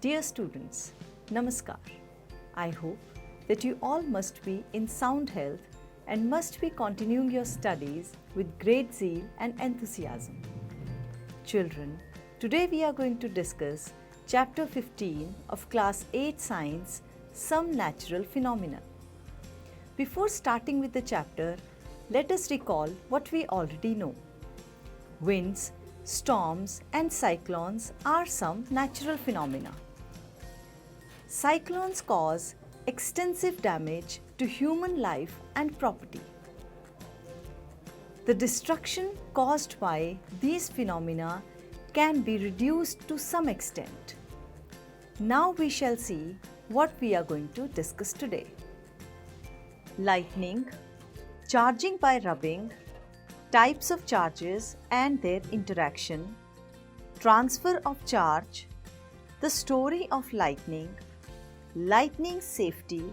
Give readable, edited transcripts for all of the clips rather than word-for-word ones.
Dear students, Namaskar. I hope that you all must be in sound health and must be continuing your studies with great zeal and enthusiasm. Children, today we are going to discuss Chapter 15 of Class 8 Science, Some Natural Phenomena. Before starting with the chapter, let us recall what we already know. Winds, storms and cyclones are some natural phenomena. Cyclones cause extensive damage to human life and property. The destruction caused by these phenomena can be reduced to some extent. Now we shall see what we are going to discuss today. Lightning, charging by rubbing, types of charges and their interaction, transfer of charge, the story of lightning, lightning safety,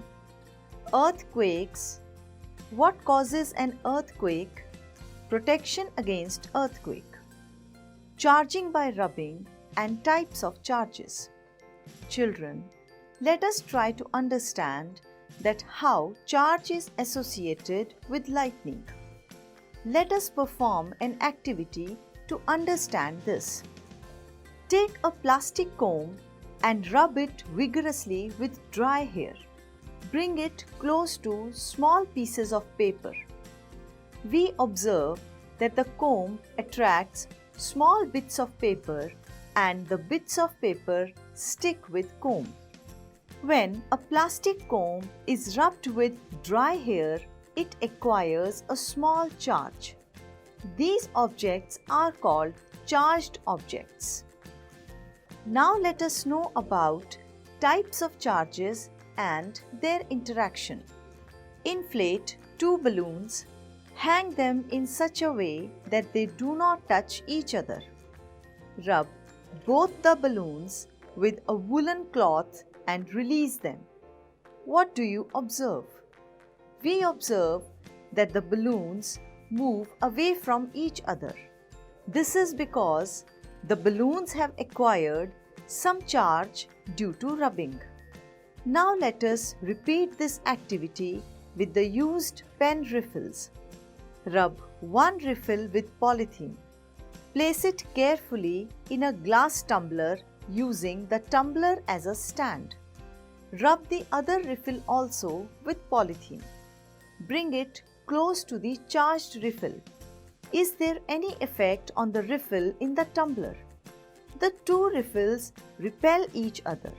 earthquakes, what causes an earthquake, protection against earthquake, charging by rubbing and types of charges. Children, let us try to understand that how charge is associated with lightning. Let us perform an activity to understand this. Take a plastic comb and rub it vigorously with dry hair. Bring it close to small pieces of paper. We observe that the comb attracts small bits of paper and the bits of paper stick with comb. When a plastic comb is rubbed with dry hair, it acquires a small charge. These objects are called charged objects. Now let us know about types of charges and their interaction. Inflate two balloons. Hang them in such a way that they do not touch each other. Rub both the balloons with a woolen cloth and release them. What do you observe? We observe that the balloons move away from each other. This is because the balloons have acquired some charge due to rubbing. Now let us repeat this activity with the used pen refills. Rub one refill with polythene. Place it carefully in a glass tumbler using the tumbler as a stand. Rub the other refill also with polythene. Bring it close to the charged refill. Is there any effect on the refill in the tumbler? The two refills repel each other.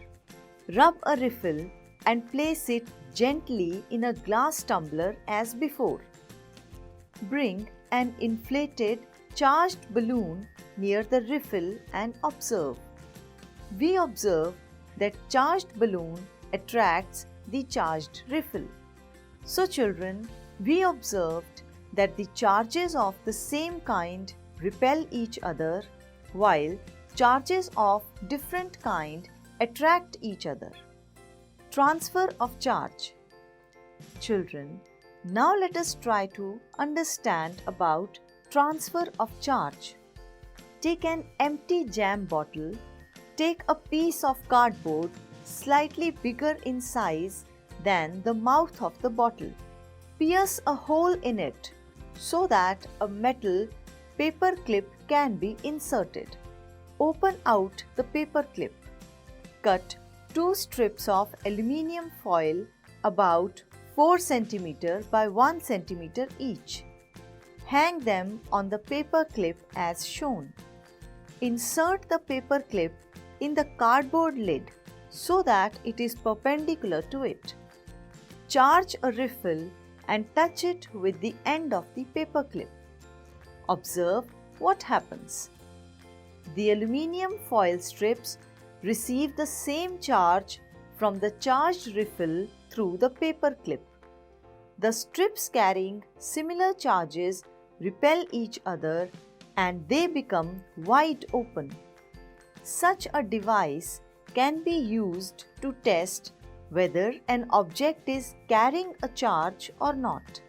Rub a refill and place it gently in a glass tumbler as before. Bring an inflated charged balloon near the refill and observe. We observe that charged balloon attracts the charged refill. So children, we observed that the charges of the same kind repel each other while charges of different kind attract each other. Transfer of charge. Children, now let us try to understand about transfer of charge. Take an empty jam bottle. Take a piece of cardboard slightly bigger in size than the mouth of the bottle. Pierce a hole in it so that a metal paper clip can be inserted. Open out the paper clip. Cut two strips of aluminium foil about 4 cm by 1 cm each. Hang them on the paper clip as shown. Insert the paper clip in the cardboard lid so that it is perpendicular to it. Charge a refill and touch it with the end of the paper clip. Observe what happens. The aluminium foil strips receive the same charge from the charged refill through the paper clip. The strips carrying similar charges repel each other and they become wide open. Such a device can be used to test whether an object is carrying a charge or not.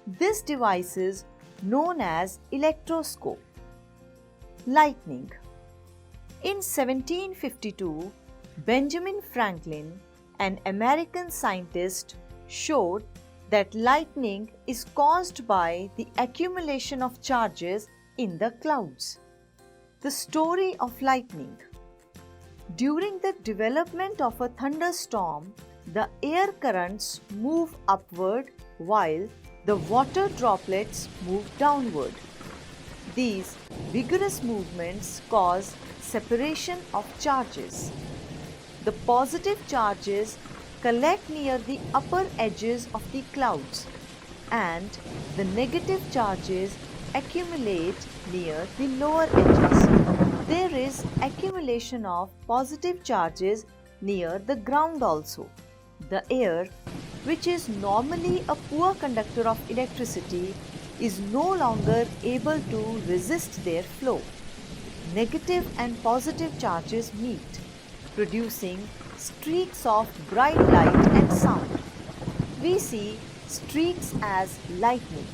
This device is known as electroscope. Lightning. In 1752, Benjamin Franklin, an American scientist, showed that lightning is caused by the accumulation of charges in the clouds. The story of lightning. During the development of a thunderstorm, the air currents move upward while the water droplets move downward. These vigorous movements cause separation of charges. The positive charges collect near the upper edges of the clouds and the negative charges accumulate near the lower edges. There is accumulation of positive charges near the ground also. The air, which is normally a poor conductor of electricity, is no longer able to resist their flow. Negative and positive charges meet, producing streaks of bright light and sound. We see streaks as lightning.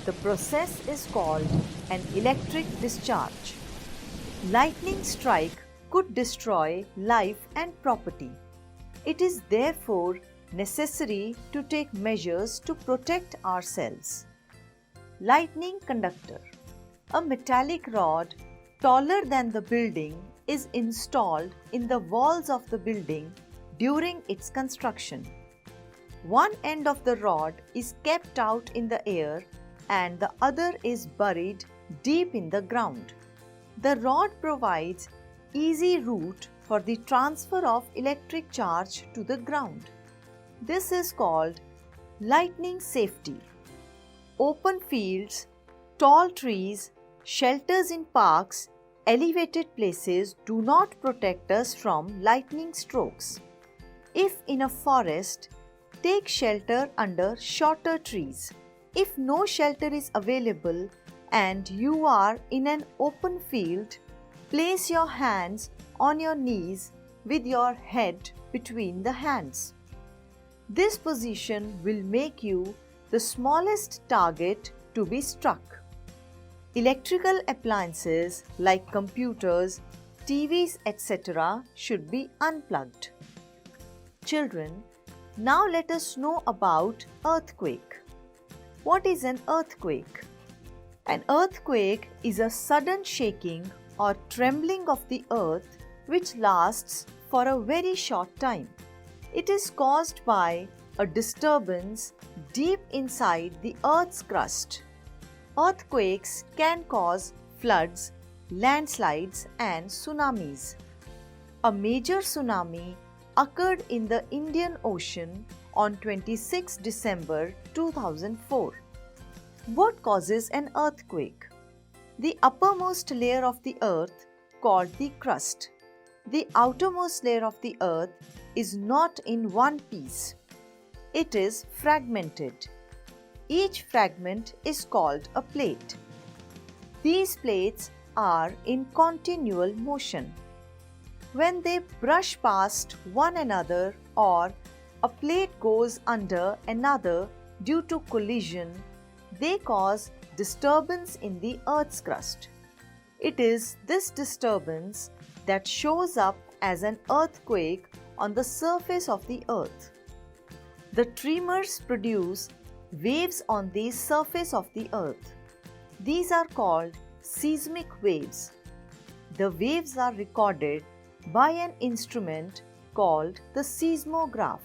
The process is called an electric discharge. Lightning strike could destroy life and property. It is therefore necessary to take measures to protect ourselves. Lightning conductor. A metallic rod taller than the building is installed in the walls of the building during its construction. One end of the rod is kept out in the air and the other is buried deep in the ground. The rod provides easy route for the transfer of electric charge to the ground. This is called lightning safety. Open fields, tall trees, shelters in parks, elevated places do not protect us from lightning strokes. If in a forest, take shelter under shorter trees. If no shelter is available and you are in an open field, place your hands on your knees with your head between the hands. This position will make you the smallest target to be struck. Electrical appliances like computers, TVs, etc. should be unplugged. Children, now let us know about earthquake. What is an earthquake? An earthquake is a sudden shaking or trembling of the earth which lasts for a very short time. It is caused by a disturbance deep inside the earth's crust. Earthquakes can cause floods, landslides, and tsunamis. A major tsunami occurred in the Indian Ocean on 26 December 2004. What causes an earthquake? The uppermost layer of the earth, called the crust. The outermost layer of the earth is not in one piece. It is fragmented. Each fragment is called a plate. These plates are in continual motion. When they brush past one another or a plate goes under another due to collision, they cause disturbance in the earth's crust. It is this disturbance that shows up as an earthquake on the surface of the earth. The tremors produce waves on the surface of the earth. These are called seismic waves. The waves are recorded by an instrument called the seismograph.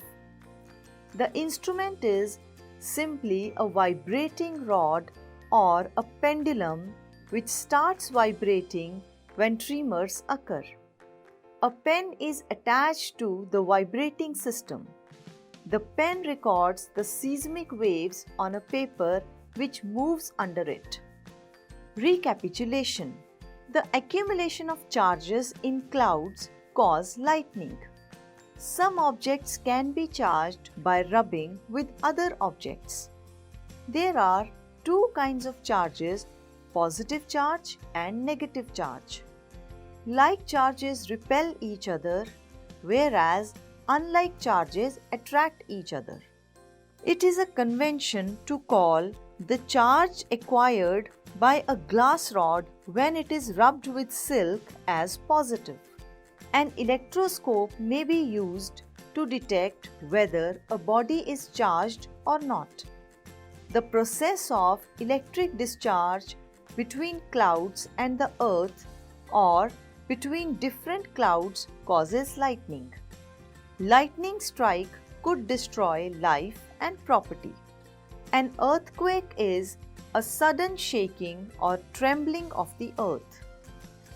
The instrument is simply a vibrating rod or a pendulum which starts vibrating when tremors occur. A pen is attached to the vibrating system. The pen records the seismic waves on a paper which moves under it. Recapitulation. The accumulation of charges in clouds cause lightning. Some objects can be charged by rubbing with other objects. There are two kinds of charges, positive charge and negative charge. Like charges repel each other, whereas unlike charges attract each other. It is a convention to call the charge acquired by a glass rod when it is rubbed with silk as positive, An electroscope may be used to detect whether a body is charged or not. The process of electric discharge between clouds and the earth or between different clouds causes lightning. Lightning strike could destroy life and property. An earthquake is a sudden shaking or trembling of the earth.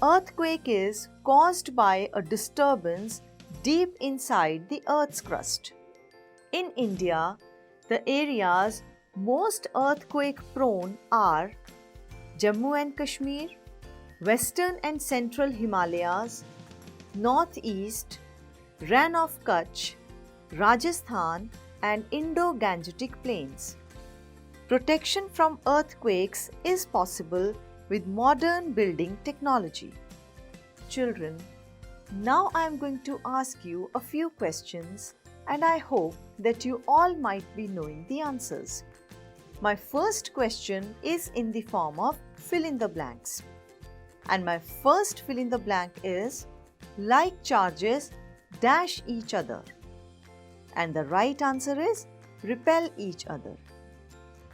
Earthquake is caused by a disturbance deep inside the earth's crust. In India, the areas most earthquake prone are Jammu and Kashmir, Western and Central Himalayas, Northeast, Rann of Kutch, Rajasthan and Indo-Gangetic Plains. Protection from earthquakes is possible with modern building technology. Children, now I am going to ask you a few questions and I hope that you all might be knowing the answers. My first question is in the form of fill in the blanks. And my first fill in the blank is like charges dash each other. And the right answer is repel each other.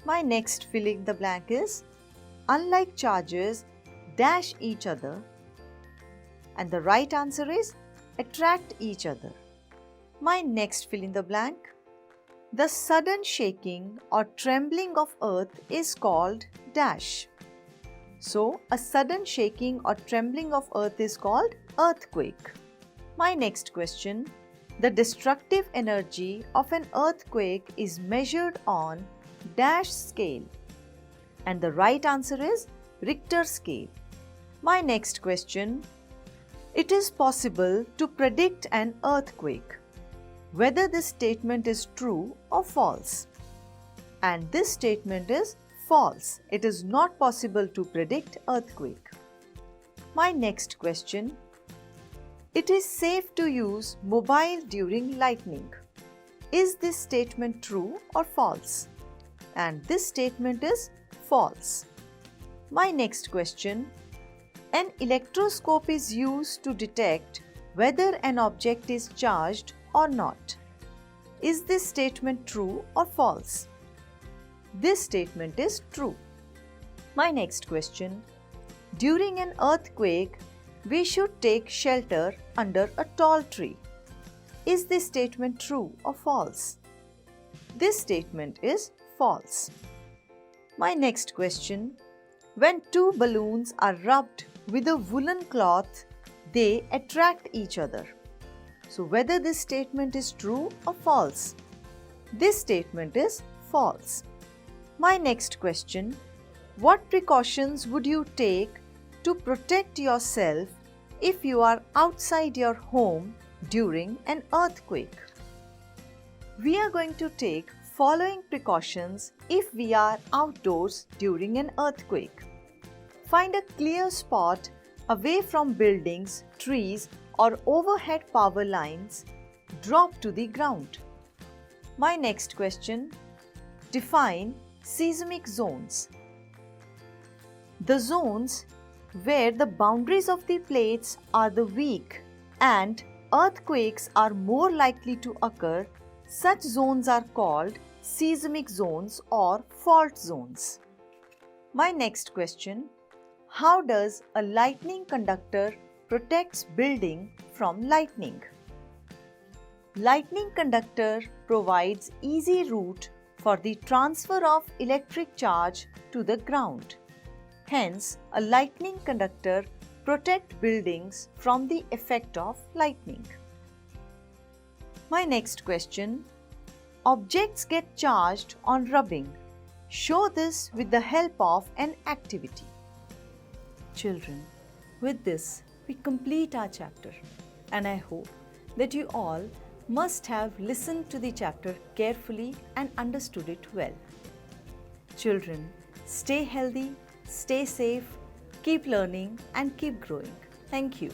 My next fill in the blank is unlike charges dash each other. And the right answer is attract each other. My next fill in the blank. The sudden shaking or trembling of earth is called dash. So, a sudden shaking or trembling of earth is called earthquake. My next question. The destructive energy of an earthquake is measured on dash scale. And the right answer is Richter scale. My next question. It is possible to predict an earthquake. Whether this statement is true or false. And this statement is false. It is not possible to predict earthquake. My next question. It is safe to use mobile during lightning. Is this statement true or false? And this statement is false. My next question. An electroscope is used to detect whether an object is charged or not. Is this statement true or false? This statement is true. My next question. During an earthquake, we should take shelter under a tall tree. Is this statement true or false? This statement is false. My next question. When two balloons are rubbed with a woolen cloth, they attract each other. So whether this statement is true or false? This statement is false. My next question. What precautions would you take to protect yourself if you are outside your home during an earthquake? We are going to take following precautions if we are outdoors during an earthquake. Find a clear spot away from buildings, trees or overhead power lines. Drop to the ground. My next question. Define seismic zones. The zones where the boundaries of the plates are the weak and earthquakes are more likely to occur, such zones are called seismic zones or fault zones. My next question. How does a lightning conductor protects building from lightning? Lightning conductor provides easy route for the transfer of electric charge to the ground. Hence, a lightning conductor protects buildings from the effect of lightning. My next question. Objects get charged on rubbing. Show this with the help of an activity. Children, with this, we complete our chapter and I hope that you all must have listened to the chapter carefully and understood it well. Children, stay healthy, stay safe, keep learning and keep growing. Thank you.